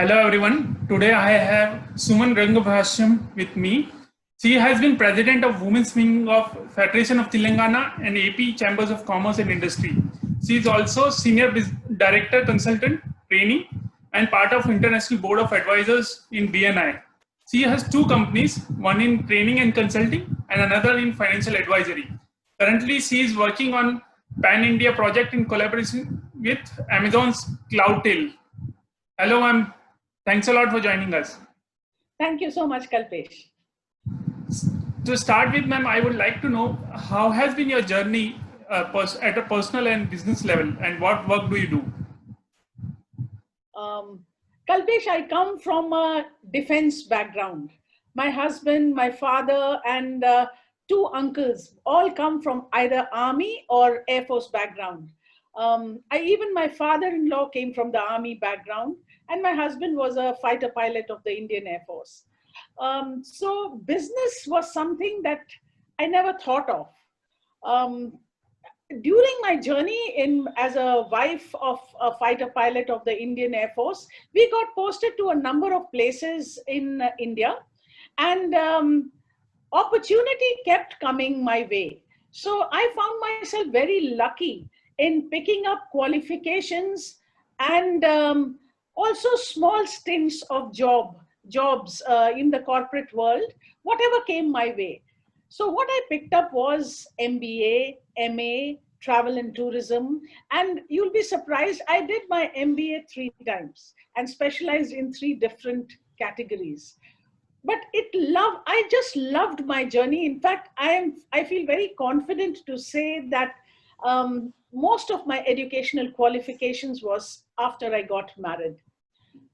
Hello everyone. Today I have Suman Rangabhashyam with me. She has been president of Women's Wing of Federation of Telangana and AP Chambers of Commerce and Industry. She is also senior director consultant training and part of International Board of Advisors in BNI. She has two companies, one in training and consulting and another in financial advisory. Currently, she is working on Pan-India project in collaboration with Amazon's Cloudtail. Hello, ma'am. Thanks a lot for joining us. Thank you so much, Kalpesh. To start with, ma'am, I would like to know how has been your journey at a personal and business level, and what work do you do? Kalpesh, I come from a defense background. My husband, my father, and two uncles all come from either Army or Air Force background. Even my father-in-law came from the Army background, and my husband was a fighter pilot of the Indian Air Force. So business was something that I never thought of. During my journey as a wife of a fighter pilot of the Indian Air Force, we got posted to a number of places in India, and opportunity kept coming my way. So I found myself very lucky in picking up qualifications and also small stints of jobs in the corporate world, whatever came my way. So what I picked up was MBA, MA, travel and tourism. And you'll be surprised, I did my MBA 3 times and specialized in 3 different categories. But I just loved my journey. In fact, I feel very confident to say that most of my educational qualifications was after I got married.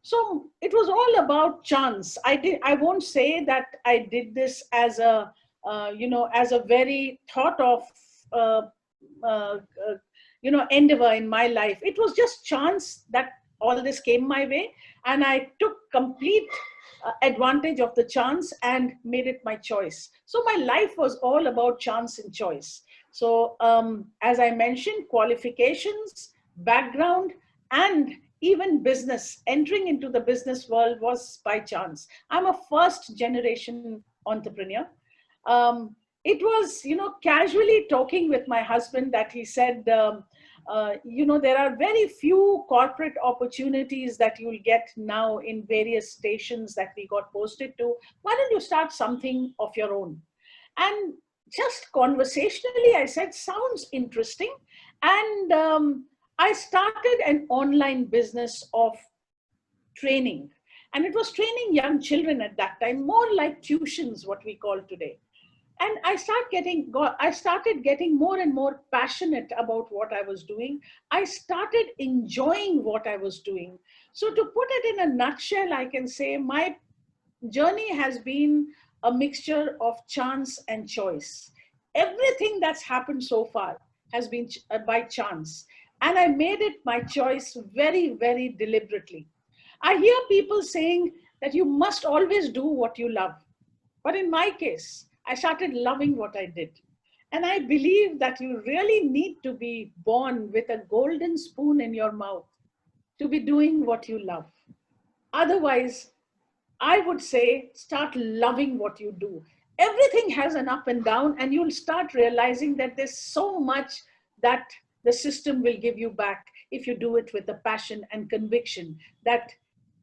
So it was all about chance. I won't say that I did this as a very thought of endeavor in my life. It was just chance that all this came my way, and I took complete advantage of the chance and made it my choice. So my life was all about chance and choice. So as I mentioned, qualifications, background, and even business, entering into the business world was by chance. I'm a first generation entrepreneur. It was, casually talking with my husband that he said, there are very few corporate opportunities that you'll get now in various stations that we got posted to. Why don't you start something of your own? And just conversationally, I said, sounds interesting. And I started an online business of training. And it was training young children at that time, more like tuitions, what we call today. And I started getting more and more passionate about what I was doing. I started enjoying what I was doing. So to put it in a nutshell, I can say my journey has been a mixture of chance and choice. Everything that's happened so far has been by chance. And I made it my choice very, very deliberately. I hear people saying that you must always do what you love. But in my case, I started loving what I did. And I believe that you really need to be born with a golden spoon in your mouth to be doing what you love. Otherwise, I would say start loving what you do. Everything has an up and down, and you'll start realizing that there's so much that the system will give you back if you do it with the passion and conviction that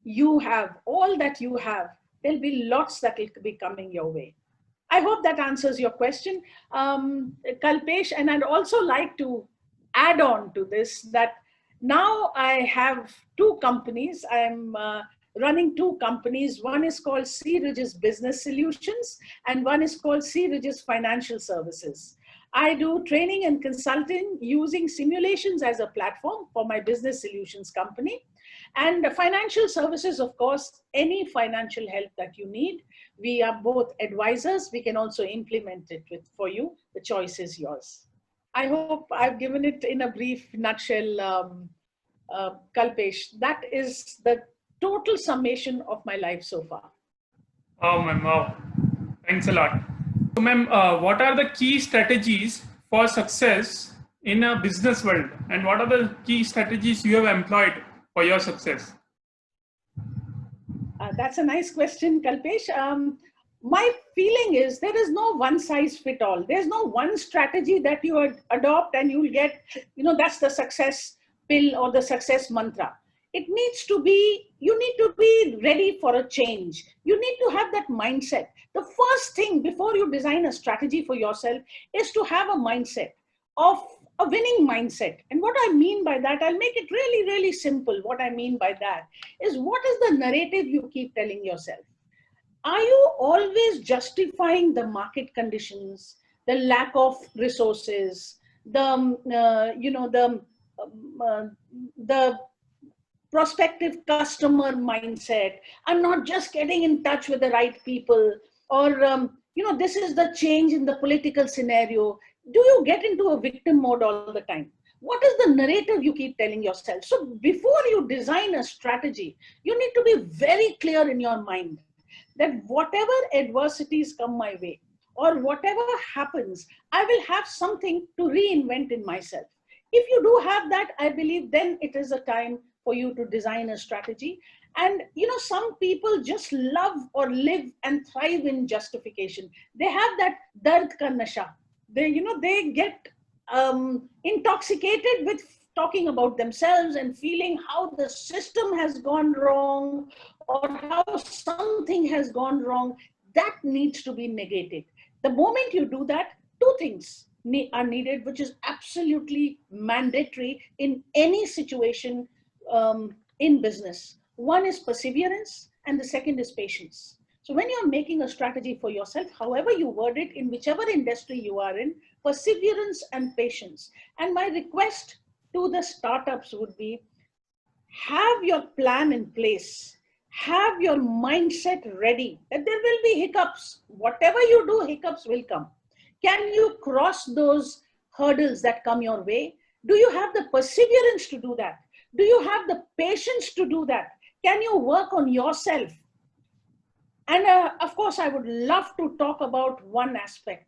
you have, all that you have. There'll be lots that will be coming your way. I hope that answers your question, Kalpesh. And I'd also like to add on to this that now I have 2 companies. I'm running 2 companies. One is called C. Ridges Business Solutions, and one is called C. Ridges Financial Services. I do training and consulting using simulations as a platform for my business solutions company. And financial services, of course, any financial help that you need. We are both advisors. We can also implement it for you. The choice is yours. I hope I've given it in a brief nutshell, Kalpesh. That is the total summation of my life so far. Oh, ma'am. Wow. Thanks a lot. So, ma'am, what are the key strategies for success in a business world? And what are the key strategies you have employed for your success? That's a nice question, Kalpesh. My feeling is there is no one size fit all. There's no one strategy that you adopt and you'll get, that's the success pill or the success mantra. It needs to be, you need to be ready for a change. You need to have that mindset. The first thing before you design a strategy for yourself is to have a mindset of a winning mindset. And what I mean by that, I'll make it really, really simple. What I mean by that is, what is the narrative you keep telling yourself? Are you always justifying the market conditions, the lack of resources, the prospective customer mindset? I'm not just getting in touch with the right people, or this is the change in the political scenario. Do you get into a victim mode all the time? What is the narrative you keep telling yourself? So before you design a strategy, you need to be very clear in your mind that whatever adversities come my way or whatever happens, I will have something to reinvent in myself. If you do have that, I believe then it is a time for you to design a strategy. And some people just love or live and thrive in justification. They have that dard ka nasha. They get intoxicated with talking about themselves and feeling how the system has gone wrong or how something has gone wrong. That needs to be negated. The moment you do that, two things are needed, which is absolutely mandatory in any situation in business. One is perseverance, and the second is patience. So when you're making a strategy for yourself, however you word it, in whichever industry you are in, perseverance and patience. And my request to the startups would be, have your plan in place, have your mindset ready, that there will be hiccups. Whatever you do, hiccups will come. Can you cross those hurdles that come your way? Do you have the perseverance to do that? Do you have the patience to do that? Can you work on yourself? And of course, I would love to talk about one aspect.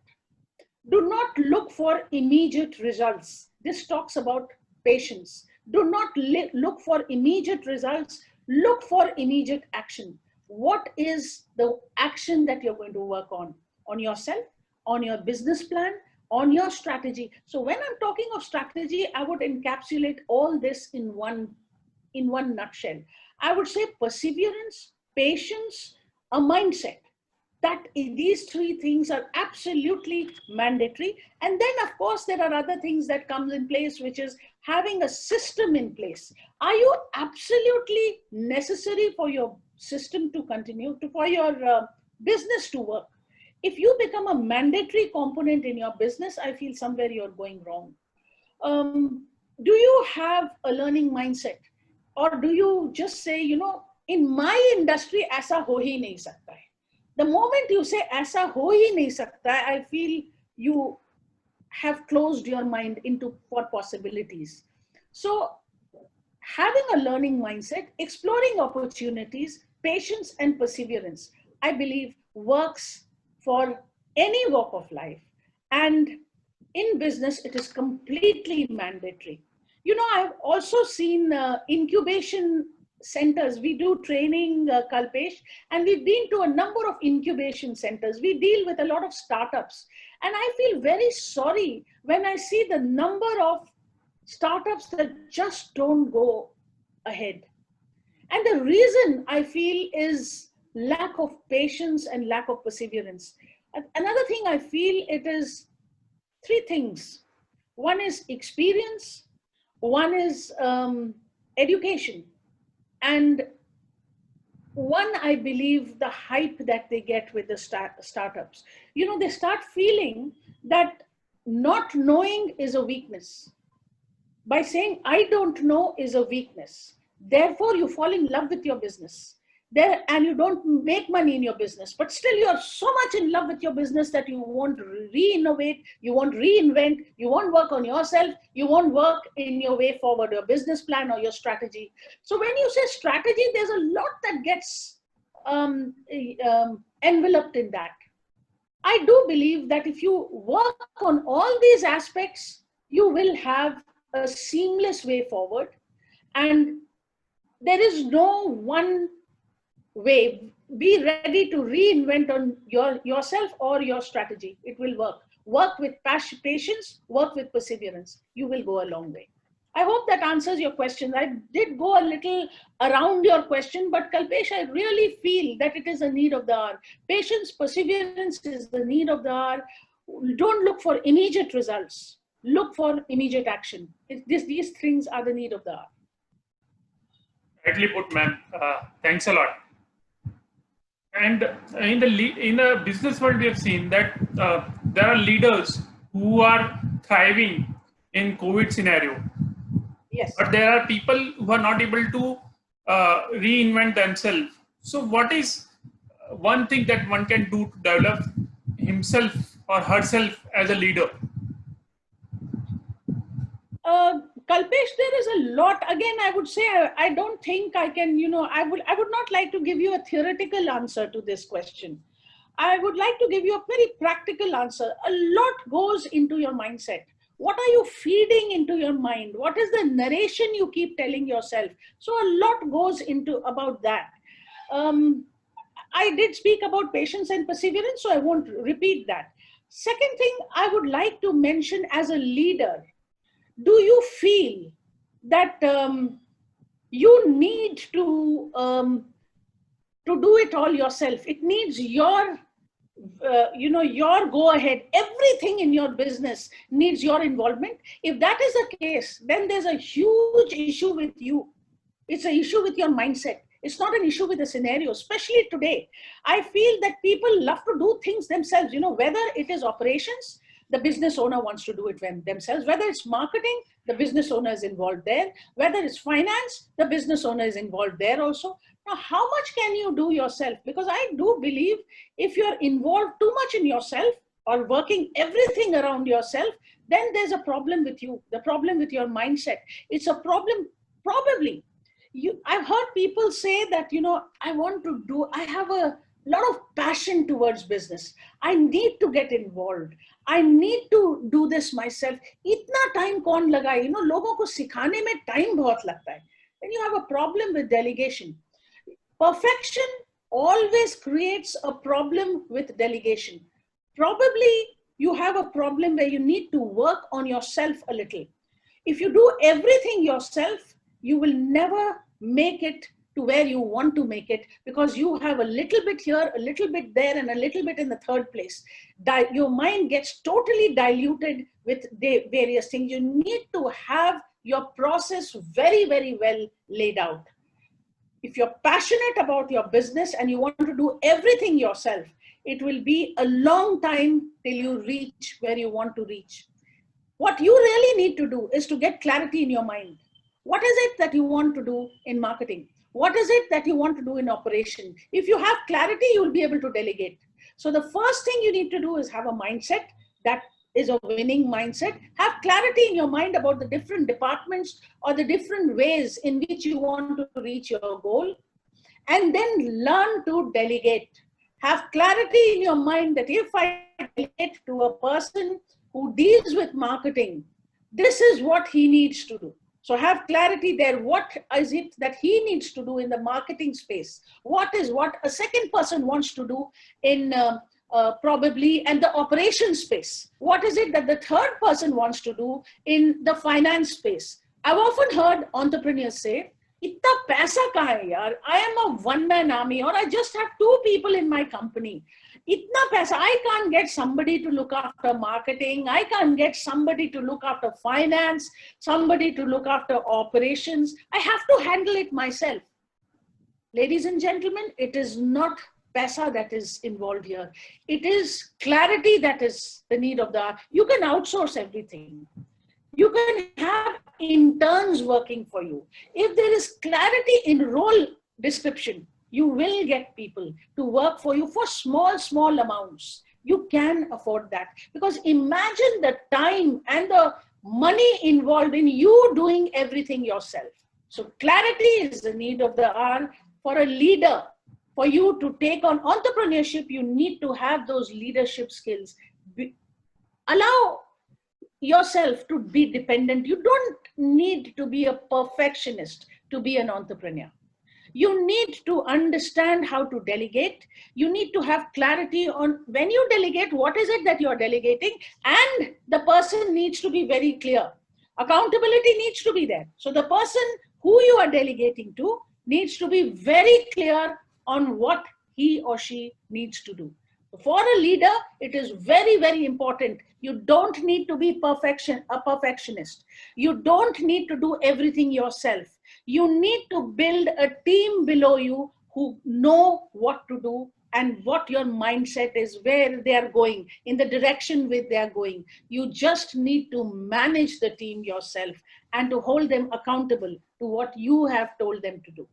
Do not look for immediate results. This talks about patience. Do not look for immediate results. Look for immediate action. What is the action that you're going to work on yourself, on your business plan, on your strategy? So when I'm talking of strategy, I would encapsulate all this in one nutshell. I would say perseverance, patience, a mindset. That these three things are absolutely mandatory. And then of course there are other things that comes in place, which is having a system in place. Are you absolutely necessary for your system to continue, for your business to work? If you become a mandatory component in your business, I feel somewhere you're going wrong. Do you have a learning mindset? Or do you just say, in my industry, aisa ho hi nahi sakta hai? The moment you say aisa ho hi nahi sakta hai, I feel you have closed your mind for possibilities. So having a learning mindset, exploring opportunities, patience and perseverance, I believe works for any walk of life. And in business, it is completely mandatory. I've also seen incubation centers. We do training, Kalpesh, and we've been to a number of incubation centers. We deal with a lot of startups. And I feel very sorry when I see the number of startups that just don't go ahead. And the reason I feel is lack of patience and lack of perseverance. Another thing I feel, it is three things. One is experience, one is education, and one, I believe, the hype that they get with the startups. They start feeling that not knowing is a weakness. By saying, I don't know is a weakness. Therefore, you fall in love with your business. And you don't make money in your business, but still you're so much in love with your business that you won't re-innovate, you won't reinvent, you won't work on yourself, you won't work in your way forward, your business plan or your strategy. So when you say strategy, there's a lot that gets enveloped in that. I do believe that if you work on all these aspects, you will have a seamless way forward. And there is no one way, be ready to reinvent on yourself or your strategy. It will work. Work with patience, work with perseverance. You will go a long way. I hope that answers your question. I did go a little around your question, but Kalpesh, I really feel that it is a need of the hour. Patience, perseverance is the need of the hour. Don't look for immediate results. Look for immediate action. These things are the need of the hour. Rightly put, ma'am. Thanks a lot. And in the business world, we have seen that there are leaders who are thriving in COVID scenario. Yes. But there are people who are not able to reinvent themselves. So what is one thing that one can do to develop himself or herself as a leader? Kalpesh, there is a lot. Again, I would say I don't think I can. I would not like to give you a theoretical answer to this question. I would like to give you a very practical answer. A lot goes into your mindset. What are you feeding into your mind? What is the narration you keep telling yourself? So a lot goes into about that. I did speak about patience and perseverance, so I won't repeat that. Second thing I would like to mention as a leader, do you feel that you need to do it all yourself? It needs your your go ahead. Everything in your business needs your involvement. If that is the case, then there's a huge issue with you. It's an issue with your mindset. It's not an issue with the scenario, especially today. I feel that people love to do things themselves. Whether it is operations, the business owner wants to do it themselves. Whether it's marketing, the business owner is involved there. Whether it's finance, the business owner is involved there also. Now, how much can you do yourself? Because I do believe if you're involved too much in yourself or working everything around yourself, then there's a problem with you, the problem with your mindset. It's a problem, probably. I've heard people say that, I have a lot of passion towards business. I need to get involved. I need to do this myself. Itna time kaun lagaye? Logon ko sikhane mein time bahut lagta hai. Then you have a problem with delegation. Perfection always creates a problem with delegation. Probably you have a problem where you need to work on yourself a little. If you do everything yourself, you will never make it to where you want to make it, because you have a little bit here, a little bit there, and a little bit in the third place. Your mind gets totally diluted with the various things. You need to have your process very, very well laid out. If you're passionate about your business and you want to do everything yourself, it will be a long time till you reach where you want to reach. What you really need to do is to get clarity in your mind. What is it that you want to do in marketing? What is it that you want to do in operation? If you have clarity, you'll be able to delegate. So the first thing you need to do is have a mindset that is a winning mindset. Have clarity in your mind about the different departments or the different ways in which you want to reach your goal. And then learn to delegate. Have clarity in your mind that if I delegate to a person who deals with marketing, this is what he needs to do. So have clarity there. What is it that he needs to do in the marketing space? What is what a second person wants to do in probably and the operation space? What is it that the third person wants to do in the finance space? I've often heard entrepreneurs say, "Itna paisa kahan hai yaar? I am a one-man army, or I just have 2 people in my company. Itna paisa, I can't get somebody to look after marketing. I can't get somebody to look after finance, somebody to look after operations. I have to handle it myself." Ladies and gentlemen, it is not paisa that is involved here. It is clarity that is the need of the hour. You can outsource everything. You can have interns working for you. If there is clarity in role description, you will get people to work for you for small amounts. You can afford that, because imagine the time and the money involved in you doing everything yourself. So clarity is the need of the hour for a leader. For you to take on entrepreneurship, you need to have those leadership skills. Allow yourself to be dependent. You don't need to be a perfectionist to be an entrepreneur. You need to understand how to delegate. You need to have clarity on when you delegate, what is it that you're delegating, and the person needs to be very clear. Accountability needs to be there. So the person who you are delegating to needs to be very clear on what he or she needs to do. For a leader, it is very, very important. You don't need to be a perfectionist. You don't need to do everything yourself. You need to build a team below you who know what to do and what your mindset is, where they are going, in the direction where they are going. You just need to manage the team yourself and to hold them accountable to what you have told them to do.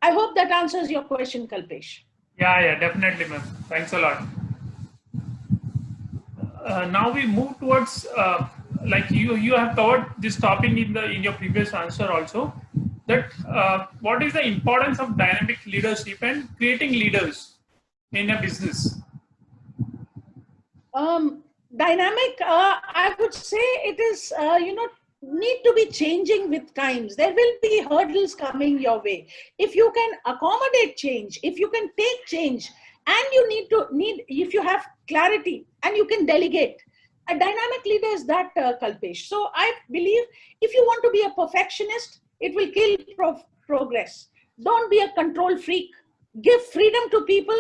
I hope that answers your question, Kalpesh. Yeah, definitely, ma'am. Thanks a lot. Now we move towards like you have covered this topic in your previous answer also, that what is the importance of dynamic leadership and creating leaders in a business? Dynamic, I would say it is, need to be changing with times. There will be hurdles coming your way. If you can accommodate change, if you can take change, and if you have clarity and you can delegate, a dynamic leader is that, Kalpesh. So I believe if you want to be a perfectionist, it will kill progress. Don't be a control freak. Give freedom to people,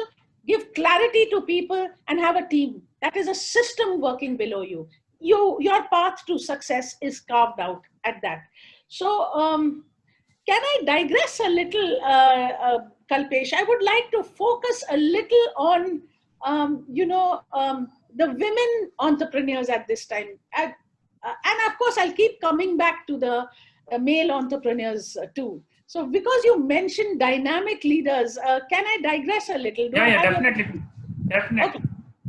give clarity to people, and have a team. That is a system working below you. Your path to success is carved out at that. So, can I digress a little, Kalpesh? I would like to focus a little on, the women entrepreneurs at this time. And of course, I'll keep coming back to the male entrepreneurs too. So, because you mentioned dynamic leaders, can I digress a little? Definitely. Definitely.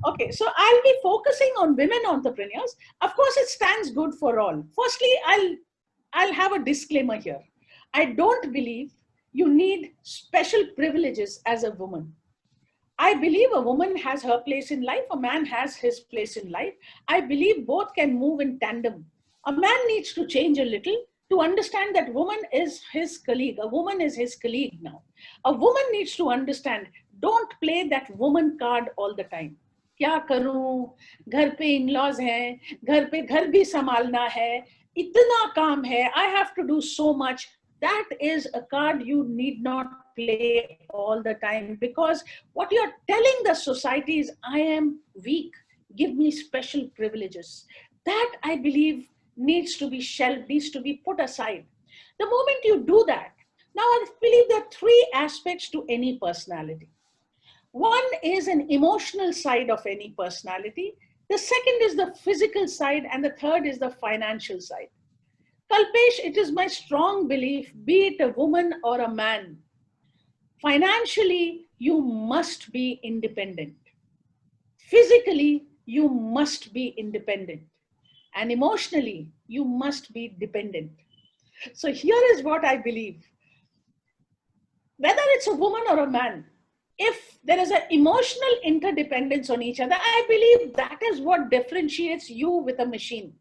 Okay, so I'll be focusing on women entrepreneurs. Of course, it stands good for all. Firstly, I'll have a disclaimer here. I don't believe you need special privileges as a woman. I believe a woman has her place in life, a man has his place in life. I believe both can move in tandem. A man needs to change a little to understand that woman is his colleague. A woman is his colleague now. A woman needs to understand, don't play that woman card all the time. क्या करूं, घर पे in-laws हैं, घर पे घर भी संभालना है, इतना काम है, I have to do so much. That is a card you need not play all the time, because what you're telling the society is, I am weak, give me special privileges. That, I believe, needs to be shelved, needs to be put aside. The moment you do that, now I believe there are three aspects to any personality. One is an emotional side of any personality. The second is the physical side, and the third is the financial side. Kalpesh, it is my strong belief, be it a woman or a man, financially, you must be independent. Physically, you must be independent. And emotionally, you must be dependent. So here is what I believe. Whether it's a woman or a man, if there is an emotional interdependence on each other, I believe that is what differentiates you with a machine.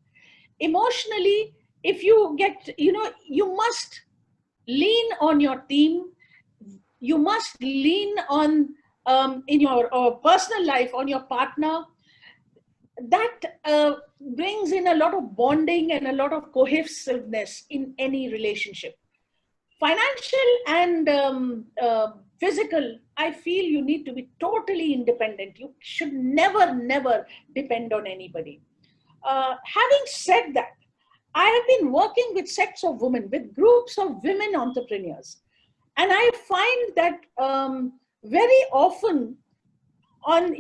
Emotionally, if you get, you must lean on your team. You must lean on, in your personal life, on your partner. That brings in a lot of bonding and a lot of cohesiveness in any relationship. Financial and physical, I feel you need to be totally independent. You should never depend on anybody. Having said that, I have been working with sets of women, with groups of women entrepreneurs. And I find that very often on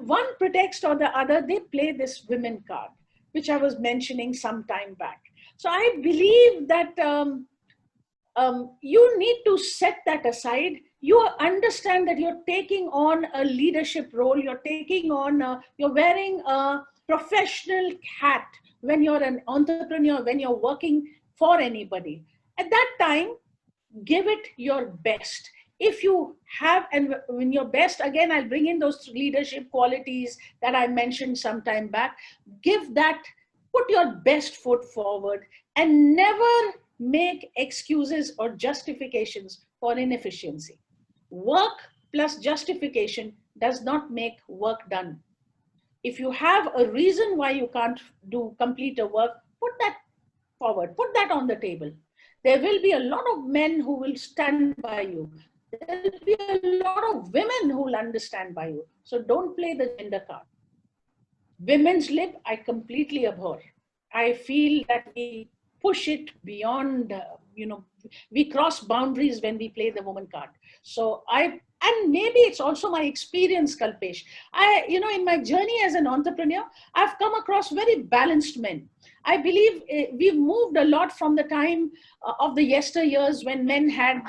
one pretext or the other, they play this women card, which I was mentioning some time back. So I believe that you need to set that aside. You understand that you're taking on a leadership role. You're taking on, you're wearing a professional hat when you're an entrepreneur, when you're working for anybody. At that time, give it your best. If you have, and when your best, again, I'll bring in those leadership qualities that I mentioned some time back. Give that, put your best foot forward, and never make excuses or justifications for inefficiency. Work plus justification does not make work done. If you have a reason why you can't complete a work, put that forward, put that on the table. There will be a lot of men who will stand by you. There will be a lot of women who will understand by you. So don't play the gender card. Women's lib, I completely abhor. I feel that we push it beyond, we cross boundaries when we play the woman card. So and maybe it's also my experience, Kalpesh. In my journey as an entrepreneur, I've come across very balanced men. I believe we've moved a lot from the time of the yesteryears when men had,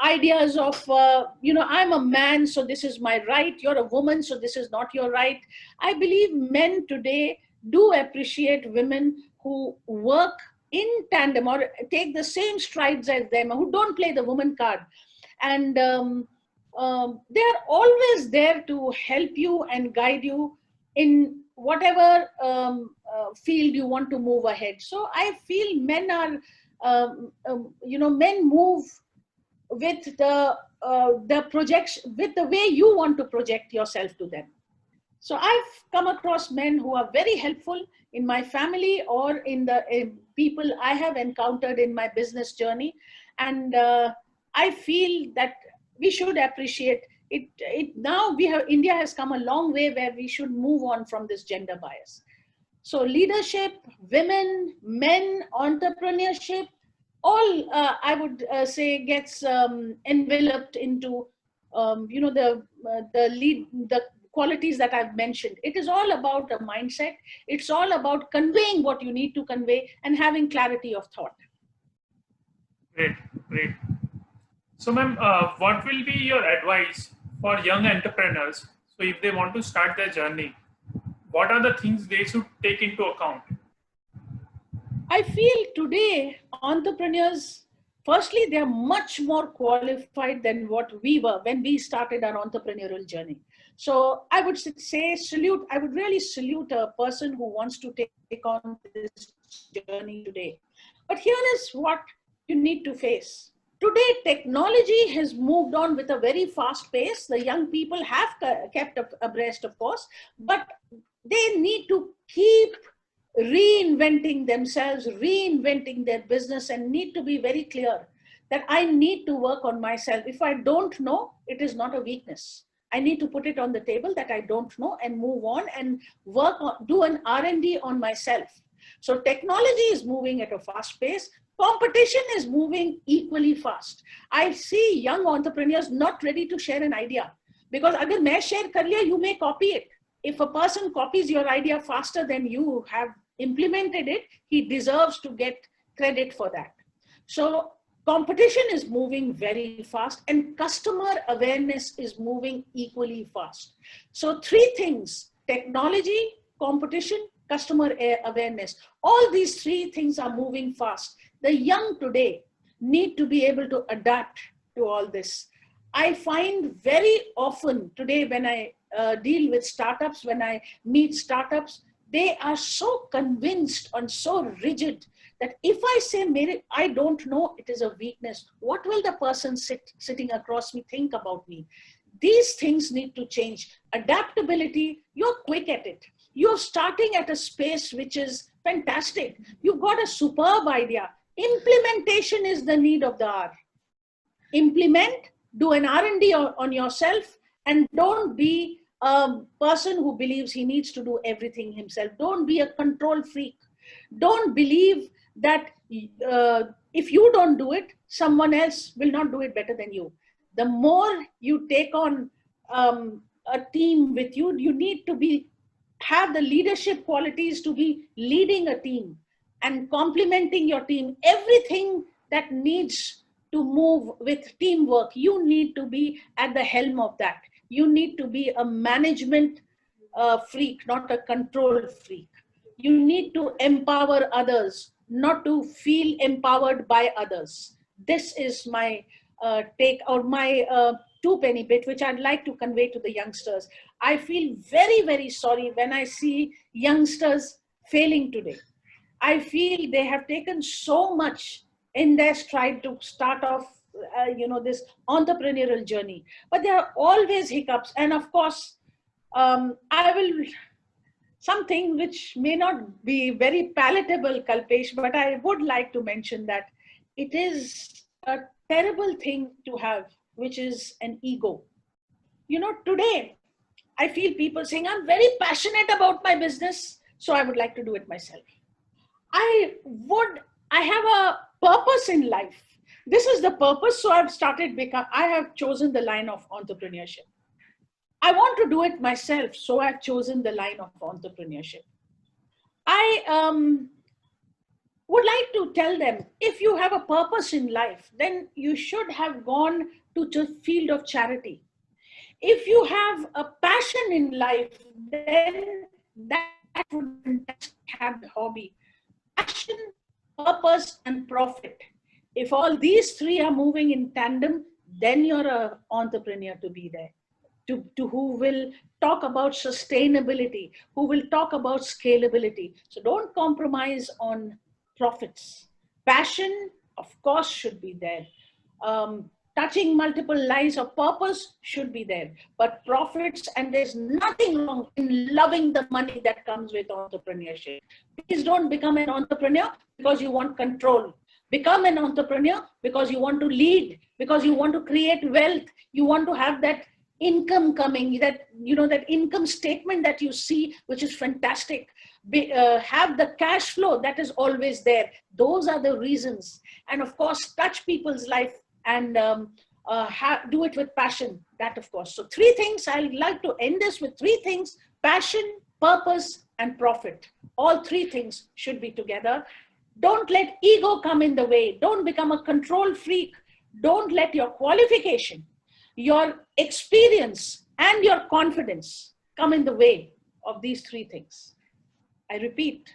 ideas of, I'm a man, so this is my right. You're a woman, so this is not your right. I believe men today do appreciate women who work in tandem or take the same strides as them, who don't play the woman card. And they're always there to help you and guide you in whatever field you want to move ahead. So I feel men are, men move with the projection, with the way you want to project yourself to them. So I've come across men who are very helpful in my family or in the people I have encountered in my business journey. And I feel that we should appreciate it. Now India has come a long way where we should move on from this gender bias. So leadership, women, men, entrepreneurship, all I would say gets enveloped into the qualities that I've mentioned. It is all about a mindset. It's all about conveying what you need to convey and having clarity of thought. Great, great. So, ma'am, what will be your advice for young entrepreneurs? So, if they want to start their journey, what are the things they should take into account? I feel today entrepreneurs, firstly, they are much more qualified than what we were when we started our entrepreneurial journey. So I would say I would really salute a person who wants to take on this journey today. But here is what you need to face. Today, technology has moved on with a very fast pace. The young people have kept abreast, of course, but they need to keep reinventing themselves, reinventing their business, and need to be very clear that I need to work on myself. If I don't know, it is not a weakness. I need to put it on the table that I don't know and move on and work on, do an R&D on myself. So technology is moving at a fast pace. Competition is moving equally fast. I see young entrepreneurs not ready to share an idea because agar main share kar liya, you may copy it. If a person copies your idea faster than you have implemented it, he deserves to get credit for that. So competition is moving very fast and customer awareness is moving equally fast. So three things: technology, competition, customer awareness. All these three things are moving fast. The young today need to be able to adapt to all this. I find very often today when I deal with startups, when I meet startups, they are so convinced and so rigid that if I say, I don't know, it is a weakness. What will the person sitting across me think about me? These things need to change. Adaptability, you're quick at it. You're starting at a space which is fantastic. You've got a superb idea. Implementation is the need of the hour. Implement, do an R&D on yourself, and don't be a person who believes he needs to do everything himself. Don't be a control freak. Don't believe that if you don't do it, someone else will not do it better than you. The more you take on a team with you, you need to have the leadership qualities to be leading a team and complementing your team. Everything that needs to move with teamwork, you need to be at the helm of that. You need to be a management freak, not a control freak. You need to empower others, not to feel empowered by others. This is my take, or my two-penny bit, which I'd like to convey to the youngsters. I feel very, very sorry when I see youngsters failing today. I feel they have taken so much in their stride to start off, this entrepreneurial journey. But there are always hiccups. And of course, I will, something which may not be very palatable, Kalpesh, but I would like to mention that it is a terrible thing to have, which is an ego. Today, I feel people saying, I'm very passionate about my business, so I would like to do it myself. I have a purpose in life. This is the purpose, so I have chosen the line of entrepreneurship. I want to do it myself, so I've chosen the line of entrepreneurship. I would like to tell them, if you have a purpose in life, then you should have gone to the field of charity. If you have a passion in life, then that would have the hobby. Passion, purpose, and profit. If all these three are moving in tandem, then you're an entrepreneur to be there. To who will talk about sustainability, who will talk about scalability. So don't compromise on profits. Passion, of course, should be there. Touching multiple lives of purpose should be there. But profits, and there's nothing wrong in loving the money that comes with entrepreneurship. Please don't become an entrepreneur because you want control. Become an entrepreneur because you want to lead, because you want to create wealth. You want to have that income coming, that income statement that you see, which is fantastic. Have the cash flow that is always there. Those are the reasons. And of course, touch people's life and do it with passion. That, of course. So 3 things. I'd like to end this with 3 things: passion, purpose, and profit. All 3 things should be together. Don't let ego come in the way. Don't become a control freak. Don't let your qualification, your experience, and your confidence come in the way of these 3 things. I repeat,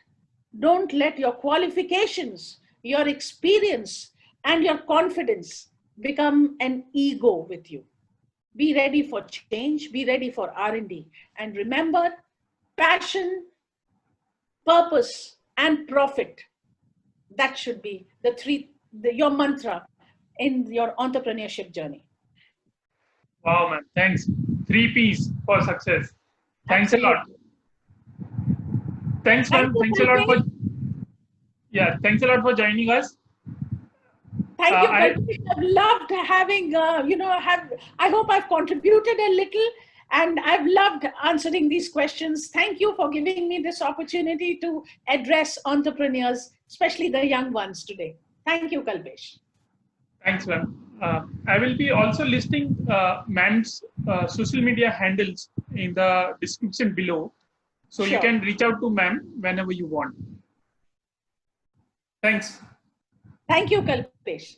don't let your qualifications, your experience, and your confidence become an ego with you. Be ready for change, be ready for R&D. And remember, passion, purpose, and profit. That should be your mantra in your entrepreneurship journey. Wow, man. Thanks. 3 P's for success. Thanks a lot. Thanks, man. Thanks a lot for joining us. Thank you, Kalpesh. I've loved having, I hope I've contributed a little, and I've loved answering these questions. Thank you for giving me this opportunity to address entrepreneurs, especially the young ones today. Thank you, Kalpesh. Thanks, ma'am. I will be also listing ma'am's social media handles in the description below. So you can reach out to ma'am whenever you want. Thanks. Thank you, Kalpesh.